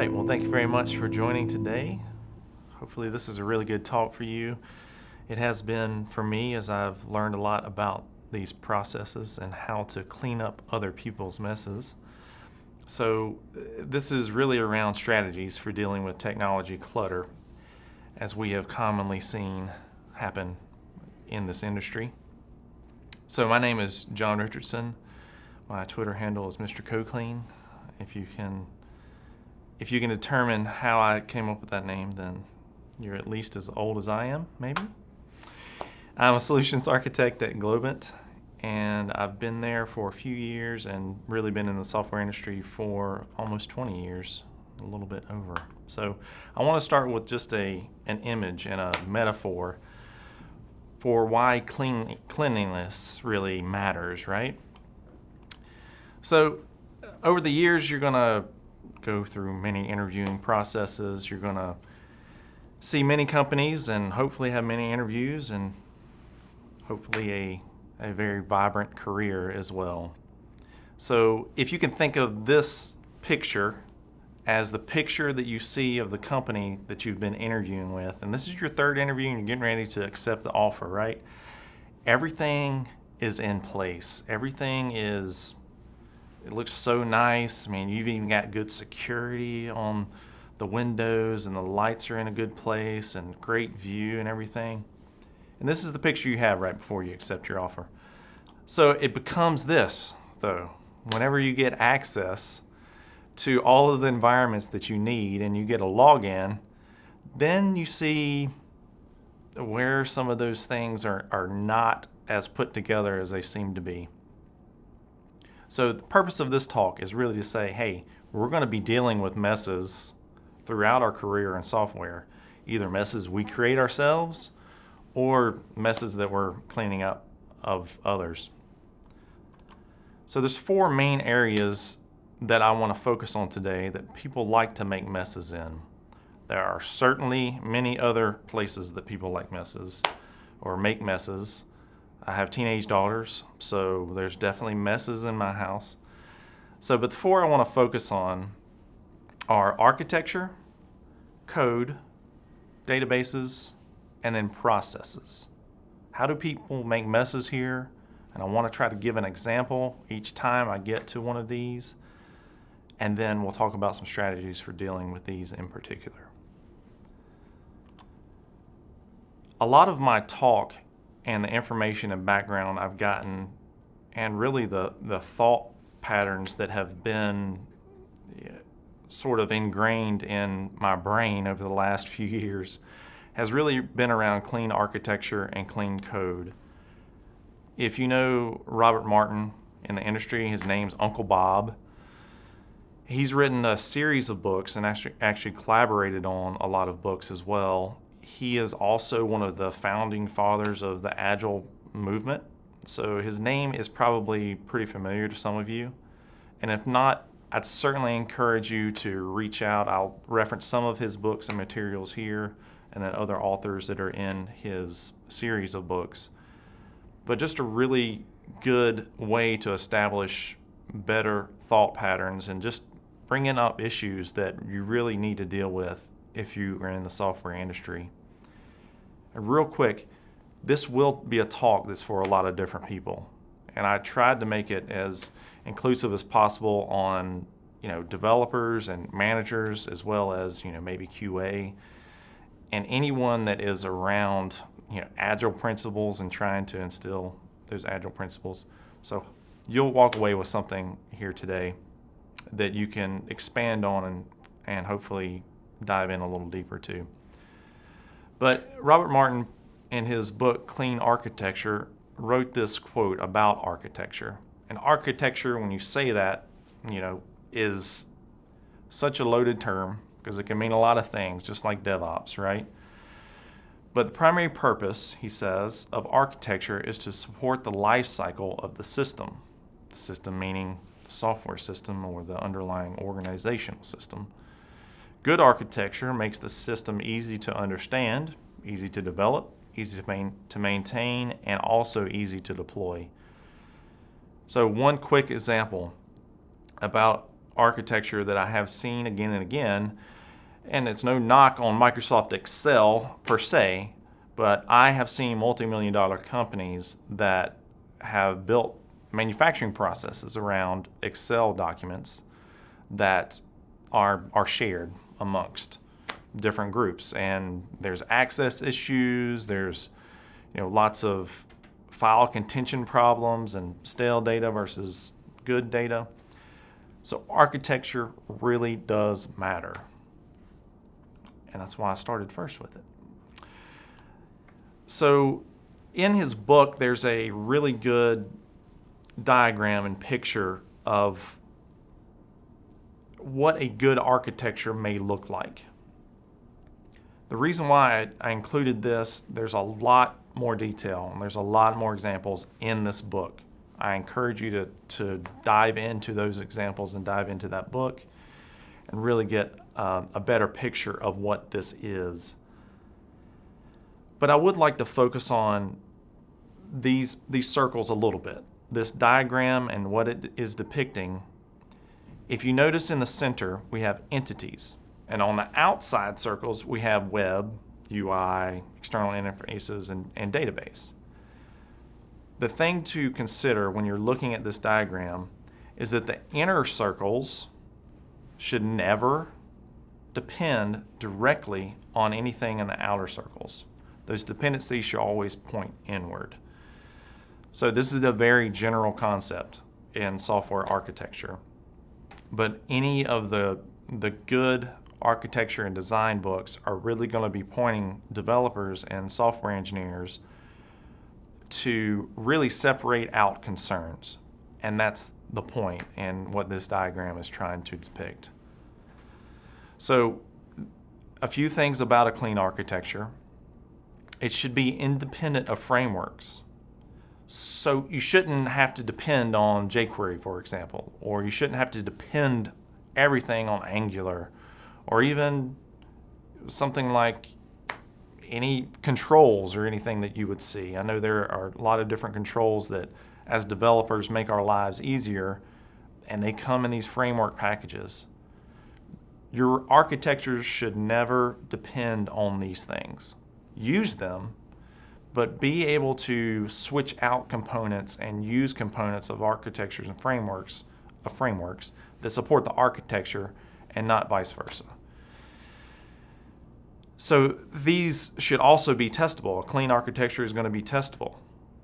right, well, thank you very much for joining today. Hopefully this is a really good talk for you. It has been for me, as I've learned a lot about these processes and how to clean up other people's messes. So this is really around strategies for dealing with technology clutter, as we have commonly seen happen in this industry. So my name is John Richardson. My Twitter handle is Mr. CodeClean. If you can determine how I came up with that name, then you're at least as old as I am, maybe. I'm a solutions architect at Globant, and I've been there for a few years and really been in the software industry for almost 20 years, a little bit over. So I want to start with just an image and a metaphor for why cleanliness really matters, right? So over the years, you're going to go through many interviewing processes. You're going to see many companies and hopefully have many interviews and hopefully a very vibrant career as well. So if you can think of this picture as the picture that you see of the company that you've been interviewing with, and this is your third interview and you're getting ready to accept the offer, right? Everything is in place. It looks so nice. I mean, you've even got good security on the windows and the lights are in a good place and great view and everything. And this is the picture you have right before you accept your offer. So it becomes this, though. Whenever you get access to all of the environments that you need and you get a login, then you see where some of those things are not as put together as they seem to be. So the purpose of this talk is really to say, hey, we're going to be dealing with messes throughout our career in software, either messes we create ourselves or messes that we're cleaning up of others. So there's four main areas that I want to focus on today that people like to make messes in. There are certainly many other places that people like messes or make messes. I have teenage daughters, so there's definitely messes in my house. But the four I want to focus on are architecture, code, databases, and then processes. How do people make messes here? And I want to try to give an example each time I get to one of these. And then we'll talk about some strategies for dealing with these in particular. A lot of my talk and the information and background I've gotten, and really the thought patterns that have been sort of ingrained in my brain over the last few years, has really been around clean architecture and clean code. If you know Robert Martin in the industry, his name's Uncle Bob. He's written a series of books and actually collaborated on a lot of books as well. He is also one of the founding fathers of the Agile movement. So his name is probably pretty familiar to some of you. And if not, I'd certainly encourage you to reach out. I'll reference some of his books and materials here, and then other authors that are in his series of books. But just a really good way to establish better thought patterns and just bringing up issues that you really need to deal with if you are in the software industry. And real quick, this will be a talk that's for a lot of different people. And I tried to make it as inclusive as possible on, developers and managers, as well as, maybe QA, and anyone that is around, Agile principles and trying to instill those Agile principles. So you'll walk away with something here today that you can expand on and hopefully dive in a little deeper too. But Robert Martin, in his book Clean Architecture, wrote this quote about architecture. And architecture, when you say that, is such a loaded term because it can mean a lot of things, just like DevOps, right? But the primary purpose, he says, of architecture is to support the life cycle of the system. The system meaning the software system or the underlying organizational system. Good architecture makes the system easy to understand, easy to develop, easy to maintain, and also easy to deploy. So one quick example about architecture that I have seen again and again, and it's no knock on Microsoft Excel per se, but I have seen multi-million-dollar companies that have built manufacturing processes around Excel documents that are shared amongst different groups. And there's access issues, there's lots of file contention problems and stale data versus good data. So architecture really does matter. And that's why I started first with it. So in his book, there's a really good diagram and picture of what a good architecture may look like. The reason why I included this, there's a lot more detail and there's a lot more examples in this book. I encourage you to dive into those examples and dive into that book and really get a better picture of what this is. But I would like to focus on these circles a little bit. This diagram and what it is depicting. If you notice in the center, we have entities. And on the outside circles, we have web, UI, external interfaces, and database. The thing to consider when you're looking at this diagram is that the inner circles should never depend directly on anything in the outer circles. Those dependencies should always point inward. So this is a very general concept in software architecture. But any of the good architecture and design books are really going to be pointing developers and software engineers to really separate out concerns. And that's the point and what this diagram is trying to depict. So a few things about a clean architecture. It should be independent of frameworks. So you shouldn't have to depend on jQuery, for example, or you shouldn't have to depend everything on Angular, or even something like any controls or anything that you would see. I know there are a lot of different controls that as developers make our lives easier, and they come in these framework packages. Your architecture should never depend on these things. Use them, but be able to switch out components and use components of architectures and frameworks that support the architecture and not vice versa. So these should also be testable. A clean architecture is going to be testable.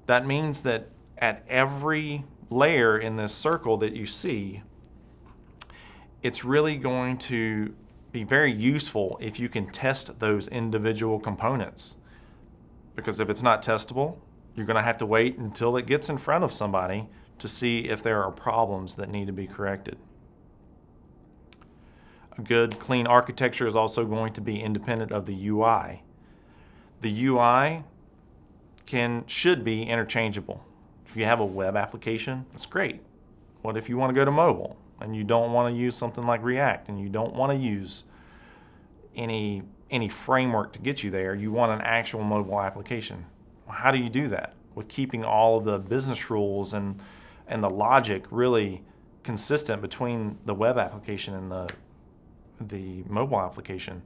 That means that at every layer in this circle that you see, it's really going to be very useful if you can test those individual components. Because if it's not testable, you're going to have to wait until it gets in front of somebody to see if there are problems that need to be corrected. A good, clean architecture is also going to be independent of the UI. The UI should be interchangeable. If you have a web application, that's great. What if you want to go to mobile and you don't want to use something like React and you don't want to use any framework to get you there? You want an actual mobile application. How do you do that? With keeping all of the business rules and the logic really consistent between the web application and the mobile application.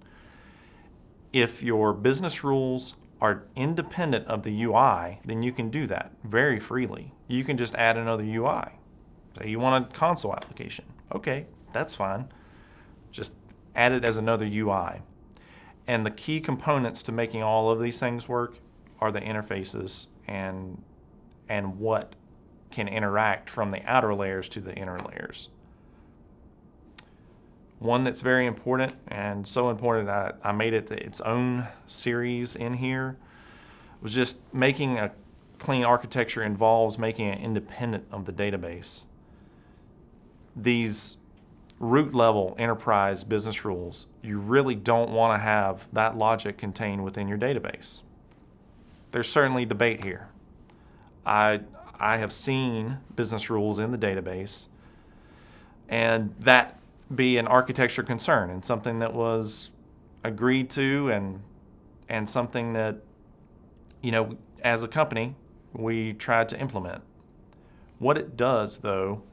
If your business rules are independent of the UI, then you can do that very freely. You can just add another UI. Say you want a console application. Okay, that's fine. Just add it as another UI. And the key components to making all of these things work are the interfaces and what can interact from the outer layers to the inner layers. One that's very important, and so important that I made it its own series in here, was just making a clean architecture involves making it independent of the database. These root level enterprise business rules, you really don't want to have that logic contained within your database. There's certainly debate here. I have seen business rules in the database, and that be an architecture concern and something that was agreed to and something that, as a company, we tried to implement. What it does, though,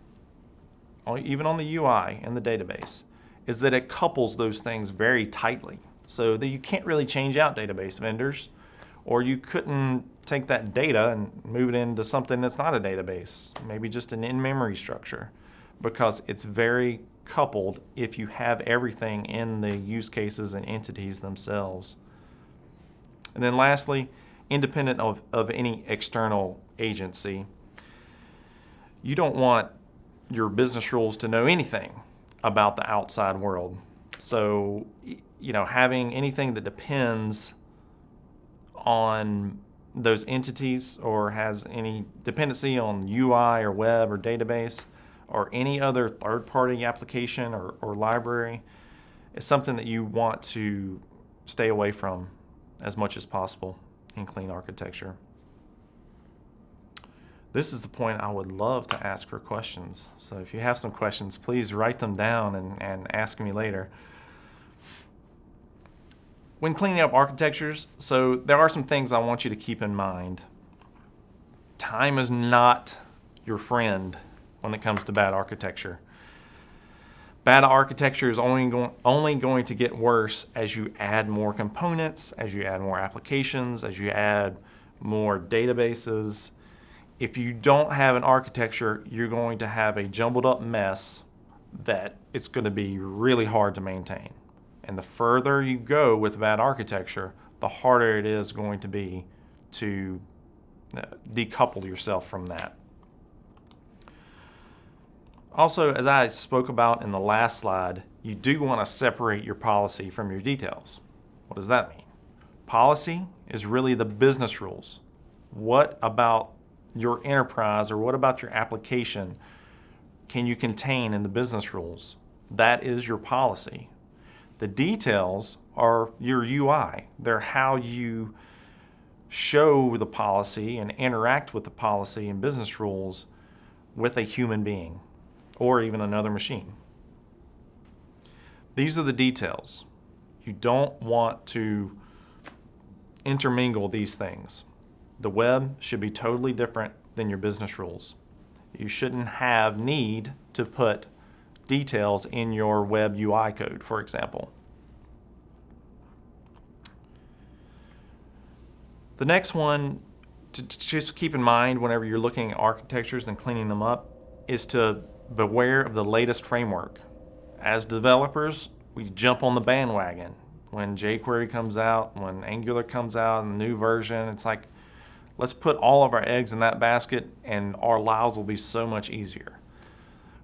even on the UI and the database, is that it couples those things very tightly so that you can't really change out database vendors, or you couldn't take that data and move it into something that's not a database, maybe just an in-memory structure, because it's very coupled if you have everything in the use cases and entities themselves. And then lastly, independent of any external agency, you don't want your business rules to know anything about the outside world. So, having anything that depends on those entities or has any dependency on UI or web or database or any other third-party application or library is something that you want to stay away from as much as possible in clean architecture. This is the point I would love to ask for questions. So if you have some questions, please write them down and ask me later. When cleaning up architectures, so there are some things I want you to keep in mind. Time is not your friend when it comes to bad architecture. Bad architecture is only going to get worse as you add more components, as you add more applications, as you add more databases. If you don't have an architecture, you're going to have a jumbled up mess that it's going to be really hard to maintain. And the further you go with bad architecture, the harder it is going to be to decouple yourself from that. Also, as I spoke about in the last slide, you do want to separate your policy from your details. What does that mean? Policy is really the business rules. What about your enterprise or what about your application can you contain in the business rules? That is your policy. The details are your UI. They're how you show the policy and interact with the policy and business rules with a human being or even another machine. These are the details. You don't want to intermingle these things. The web should be totally different than your business rules. You shouldn't have need to put details in your web UI code, for example. The next one to just keep in mind whenever you're looking at architectures and cleaning them up is to beware of the latest framework. As developers, we jump on the bandwagon. When jQuery comes out, when Angular comes out in the new version, it's like, let's put all of our eggs in that basket and our lives will be so much easier.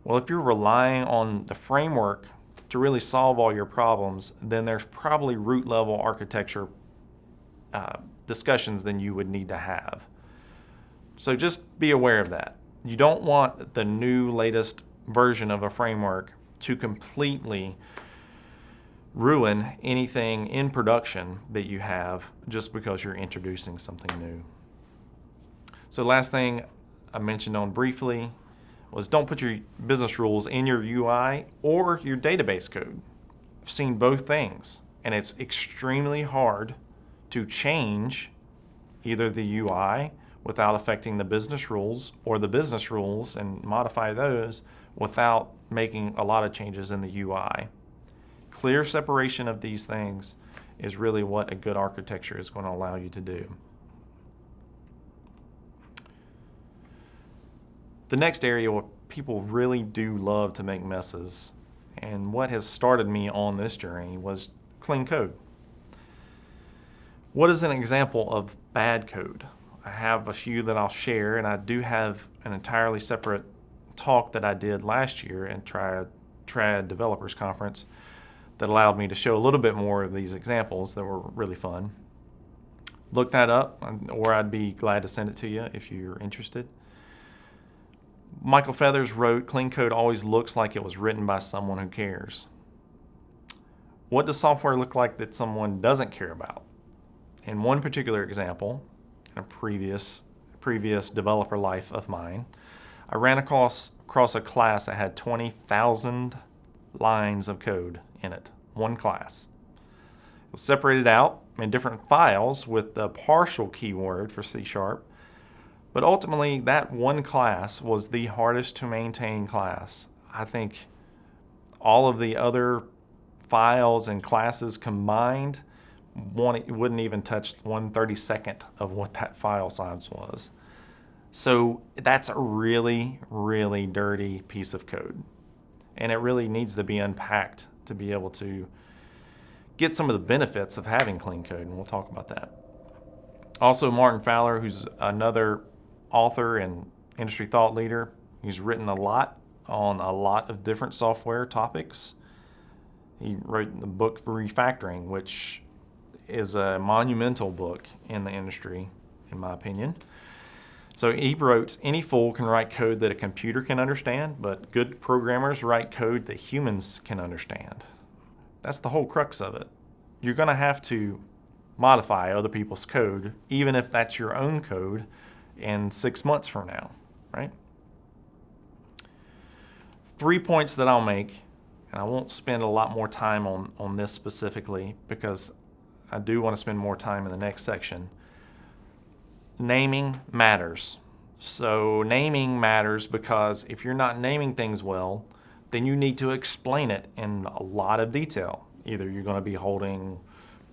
Well, if you're relying on the framework to really solve all your problems, then there's probably root level architecture discussions than you would need to have. So just be aware of that. You don't want the new latest version of a framework to completely ruin anything in production that you have just because you're introducing something new. So last thing I mentioned on briefly was don't put your business rules in your UI or your database code. I've seen both things, and it's extremely hard to change either the UI without affecting the business rules or the business rules and modify those without making a lot of changes in the UI. Clear separation of these things is really what a good architecture is going to allow you to do. The next area where people really do love to make messes, and what has started me on this journey, was clean code. What is an example of bad code? I have a few that I'll share, and I do have an entirely separate talk that I did last year at Trad Developers Conference that allowed me to show a little bit more of these examples that were really fun. Look that up, or I'd be glad to send it to you if you're interested. Michael Feathers wrote, "Clean code always looks like it was written by someone who cares." What does software look like that someone doesn't care about? In one particular example, in a previous developer life of mine, I ran across a class that had 20,000 lines of code in it, one class. It was separated out in different files with the partial keyword for C#, but ultimately that one class was the hardest to maintain class I think all of the other files and classes combined wouldn't even touch 1/32 of what that file size was. So that's a really, really dirty piece of code. And it really needs to be unpacked to be able to get some of the benefits of having clean code, and we'll talk about that. Also, Martin Fowler, who's another author and industry thought leader, he's written a lot on a lot of different software topics. He wrote the book for refactoring, which is a monumental book in the industry, in my opinion. So he wrote, any fool can write code that a computer can understand, but good programmers write code that humans can understand. That's the whole crux of it. You're going to have to modify other people's code, even if that's your own code, in 6 months from now, right? 3 points that I'll make, and I won't spend a lot more time on this specifically because I do want to spend more time in the next section. Naming matters. So naming matters because if you're not naming things well, then you need to explain it in a lot of detail. Either you're going to be holding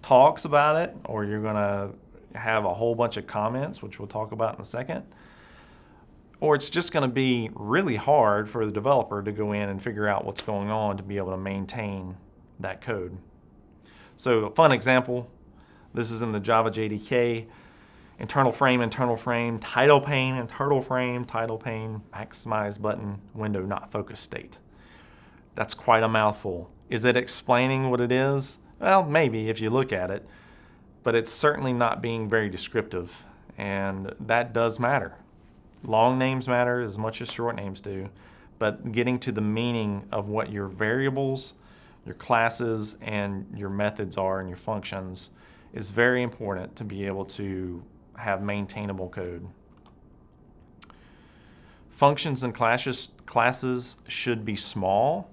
talks about it, or you're going to have a whole bunch of comments, which we'll talk about in a second. Or it's just going to be really hard for the developer to go in and figure out what's going on to be able to maintain that code. So a fun example, this is in the Java JDK. Internal frame, title pane, maximize button, window not focus state. That's quite a mouthful. Is it explaining what it is? Well, maybe if you look at it, but it's certainly not being very descriptive, and that does matter. Long names matter as much as short names do, but getting to the meaning of what your variables, your classes, and your methods are and your functions is very important to be able to have maintainable code. Functions and classes should be small.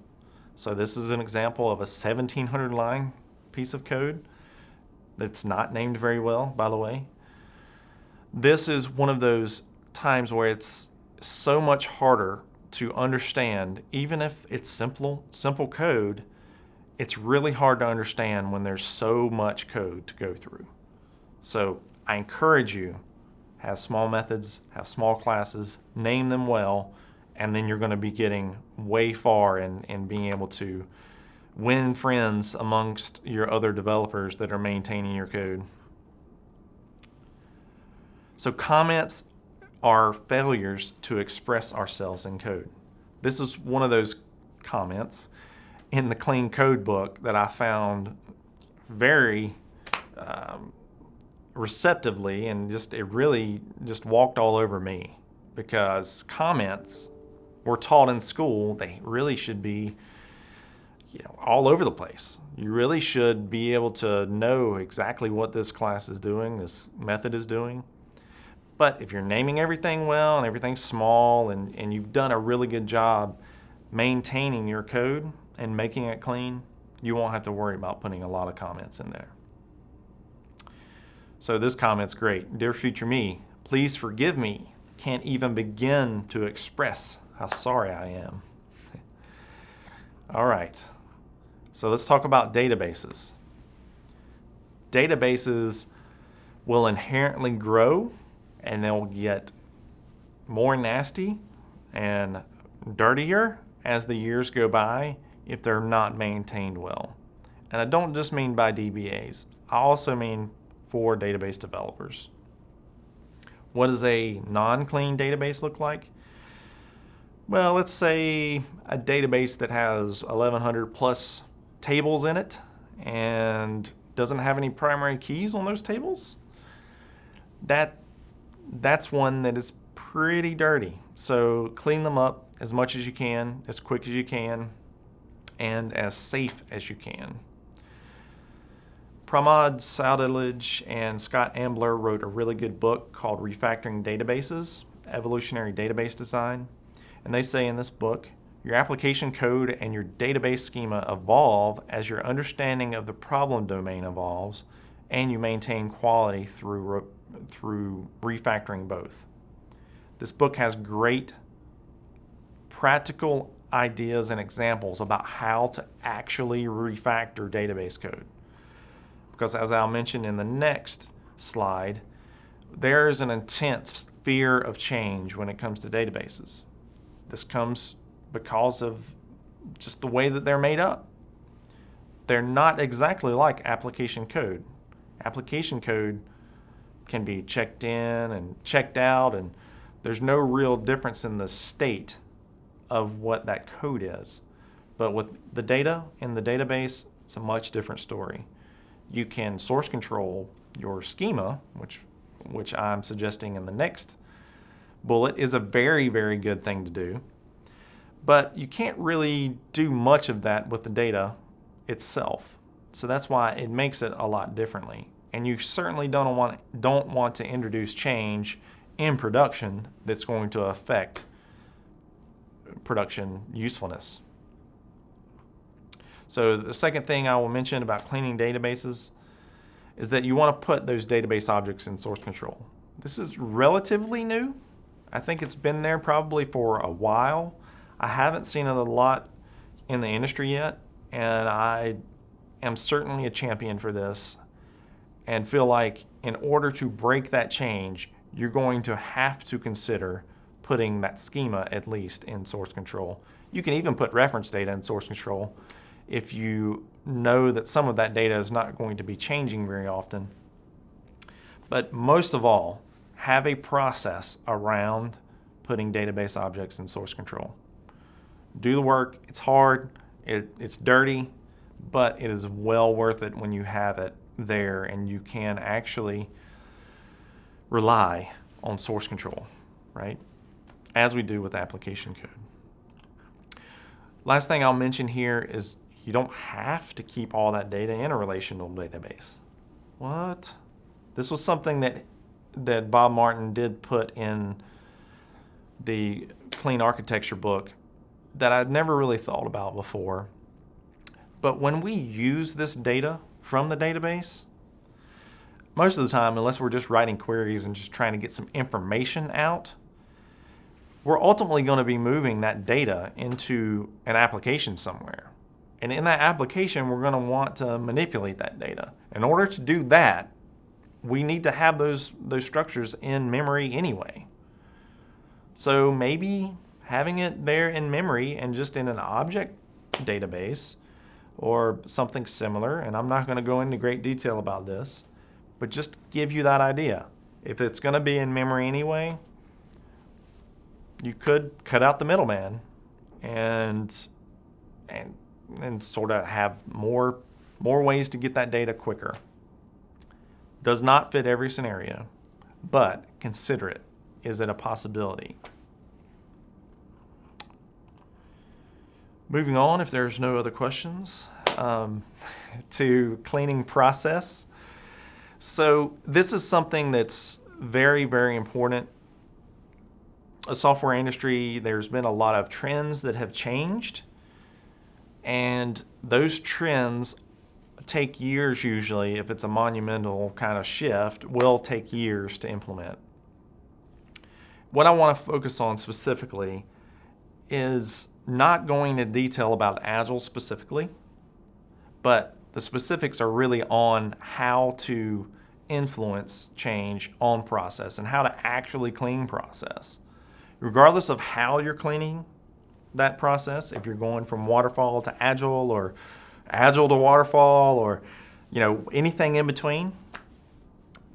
So this is an example of a 1,700 line piece of code that's not named very well, by the way. This is one of those times where it's so much harder to understand. Even if it's simple code, it's really hard to understand when there's so much code to go through. So I encourage you, have small methods, have small classes, name them well, and then you're going to be getting way far in being able to win friends amongst your other developers that are maintaining your code. So comments are failures to express ourselves in code. This is one of those comments in the clean code book that I found very receptively, and it really walked all over me, because comments were taught in school. They really should be all over the place. You really should be able to know exactly what this class is doing, this method is doing. But if you're naming everything well and everything's small and you've done a really good job maintaining your code and making it clean, you won't have to worry about putting a lot of comments in there. So this comment's great. Dear future me, please forgive me. Can't even begin to express how sorry I am. All right, so let's talk about databases. Databases will inherently grow, and they'll get more nasty and dirtier as the years go by if they're not maintained well. And I don't just mean by DBAs. I also mean for database developers. What does a non-clean database look like? Well, let's say a database that has 1,100 plus tables in it and doesn't have any primary keys on those tables. That's one that is pretty dirty. So clean them up as much as you can, as quick as you can, and as safe as you can. Pramod Saudilage and Scott Ambler wrote a really good book called Refactoring Databases, Evolutionary Database Design. And they say in this book, your application code and your database schema evolve as your understanding of the problem domain evolves, and you maintain quality through refactoring both. This book has great practical ideas and examples about how to actually refactor database code. Because as I'll mention in the next slide, there's an intense fear of change when it comes to databases. This comes because of just the way that they're made up. They're not exactly like application code. Application code can be checked in and checked out, and there's no real difference in the state of what that code is. But with the data in the database, it's a much different story. You can source control your schema, which I'm suggesting in the next bullet is a very, very good thing to do. But you can't really do much of that with the data itself. So that's why it makes it a lot differently. And you certainly don't want to introduce change in production that's going to affect production usefulness. So the second thing I will mention about cleaning databases is that you want to put those database objects in source control. This is relatively new. I think it's been there probably for a while. I haven't seen it a lot in the industry yet, and I am certainly a champion for this and feel like in order to break that change, you're going to have to consider putting that schema at least in source control. You can even put reference data in source control if you know that some of that data is not going to be changing very often. But most of all, have a process around putting database objects in source control. Do the work. It's hard, it's dirty, but it is well worth it when you have it there and you can actually rely on source control, right? As we do with application code. Last thing I'll mention here is you don't have to keep all that data in a relational database. What? This was something that Bob Martin did put in the Clean Architecture book that I'd never really thought about before. But when we use this data from the database, most of the time, unless we're just writing queries and just trying to get some information out, we're ultimately going to be moving that data into an application somewhere. And in that application, we're going to want to manipulate that data. In order to do that, we need to have those structures in memory anyway. So maybe having it there in memory and just in an object database or something similar, and I'm not going to go into great detail about this, but just give you that idea. If it's going to be in memory anyway, you could cut out the middleman and sort of have more ways to get that data quicker. Does not fit every scenario, but consider it. Is it a possibility? Moving on, if there's no other questions, to cleaning process. So this is something that's very, very important. The software industry, there's been a lot of trends that have changed, and those trends take years usually. If it's a monumental kind of shift, will take years to implement. What I want to focus on specifically is not going into detail about Agile specifically, but the specifics are really on how to influence change on process and how to actually clean process. Regardless of how you're cleaning that process, if you're going from waterfall to Agile or Agile to waterfall or anything in between,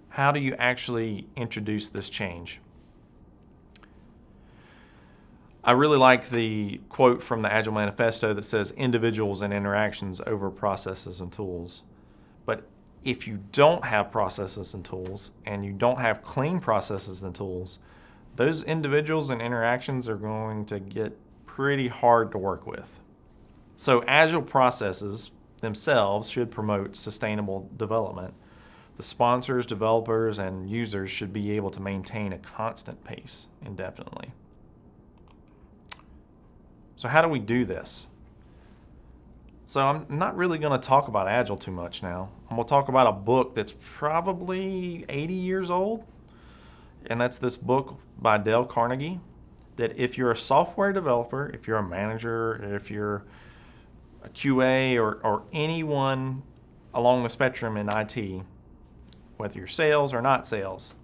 how do you actually introduce this change? I really like the quote from the Agile Manifesto that says individuals and interactions over processes and tools. But if you don't have processes and tools and you don't have clean processes and tools, those individuals and interactions are going to get pretty hard to work with. So Agile processes themselves should promote sustainable development. The sponsors, developers, and users should be able to maintain a constant pace indefinitely. So how do we do this? So I'm not really going to talk about Agile too much now. I'm going to talk about a book that's probably 80 years old, and that's this book by Dale Carnegie. that if you're a software developer, if you're a manager, if you're a QA or anyone along the spectrum in IT, whether you're sales or not sales,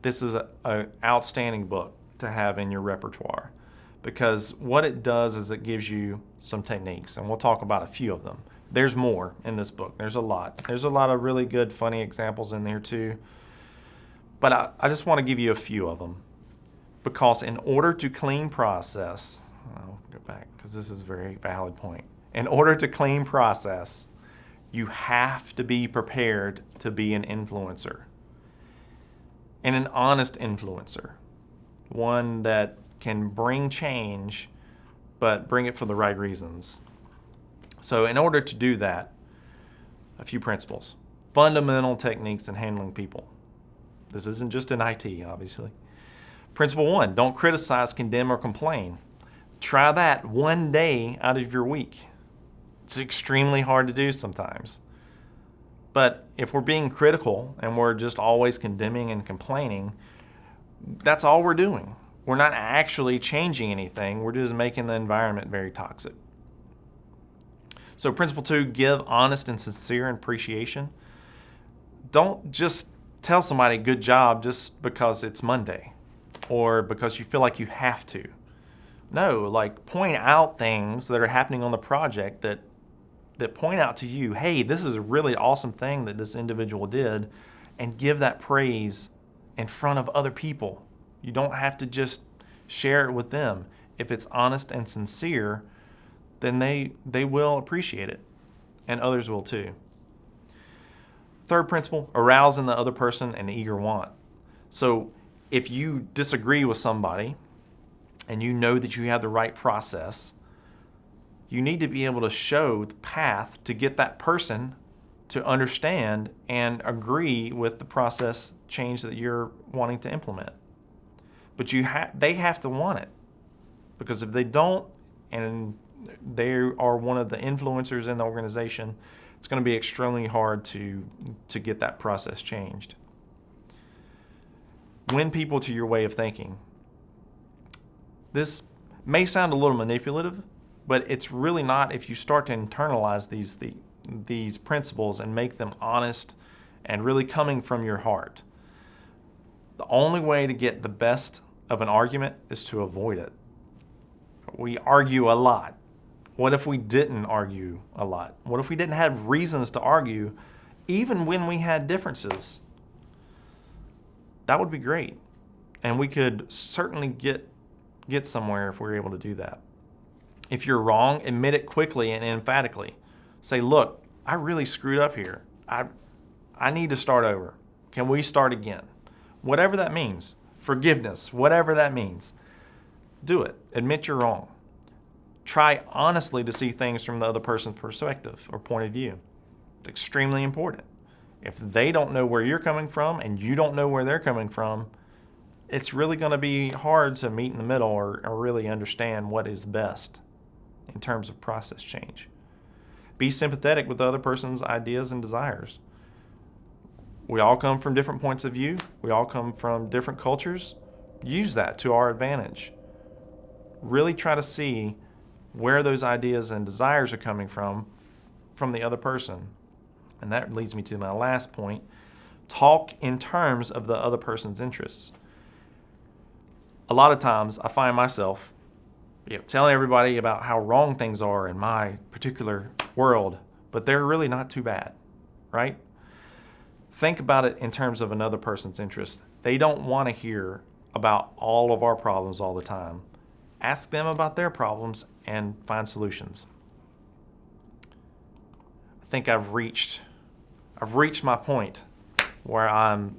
this is an outstanding book to have in your repertoire, because what it does is it gives you some techniques, and we'll talk about a few of them. There's more in this book. There's a lot. There's a lot of really good, funny examples in there too. But I just want to give you a few of them, because in order to clean process, I'll go back because this is a very valid point. In order to clean process, you have to be prepared to be an influencer, and an honest influencer, one that can bring change, but bring it for the right reasons. So in order to do that, a few principles. Fundamental techniques in handling people. This isn't just in IT, obviously. Principle 1, don't criticize, condemn, or complain. Try that one day out of your week. It's extremely hard to do sometimes. But if we're being critical and we're just always condemning and complaining, that's all we're doing. We're not actually changing anything. We're just making the environment very toxic. So principle 2, give honest and sincere appreciation. Don't just tell somebody good job just because it's Monday or because you feel like you have to. No, like point out things that are happening on the project that point out to you, hey, this is a really awesome thing that this individual did, and give that praise in front of other people. You don't have to just share it with them. If it's honest and sincere, then they will appreciate it, and others will too. Third principle, arouse in the other person an eager want. So if you disagree with somebody and you know that you have the right process, you need to be able to show the path to get that person to understand and agree with the process change that you're wanting to implement. But they have to want it, because if they don't and they are one of the influencers in the organization, it's going to be extremely hard to get that process changed. Win people to your way of thinking. This may sound a little manipulative, but it's really not if you start to internalize these principles and make them honest and really coming from your heart. The only way to get the best of an argument is to avoid it. We argue a lot. What if we didn't argue a lot? What if we didn't have reasons to argue even when we had differences? That would be great. And we could certainly get somewhere if we were able to do that. If you're wrong, admit it quickly and emphatically. Say, look, I really screwed up here. I need to start over. Can we start again? Whatever that means. Forgiveness, whatever that means. Do it. Admit you're wrong. Try honestly to see things from the other person's perspective or point of view. It's extremely important. If they don't know where you're coming from and you don't know where they're coming from, it's really going to be hard to meet in the middle or really understand what is best in terms of process change. Be sympathetic with the other person's ideas and desires. We all come from different points of view. We all come from different cultures. Use that to our advantage. Really try to see where those ideas and desires are coming from the other person. And that leads me to my last point. Talk in terms of the other person's interests. A lot of times I find myself telling everybody about how wrong things are in my particular world, but they're really not too bad, right? Think about it in terms of another person's interest. They don't want to hear about all of our problems all the time. Ask them about their problems and find solutions. I think I've reached my point where I'm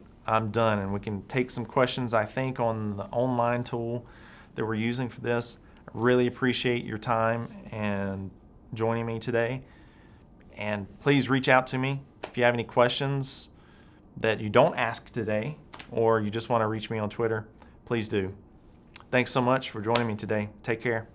done, and we can take some questions, I think, on the online tool that we're using for this. I really appreciate your time and joining me today. And please reach out to me if you have any questions that you don't ask today, or you just want to reach me on Twitter. Please do. Thanks so much for joining me today. Take care.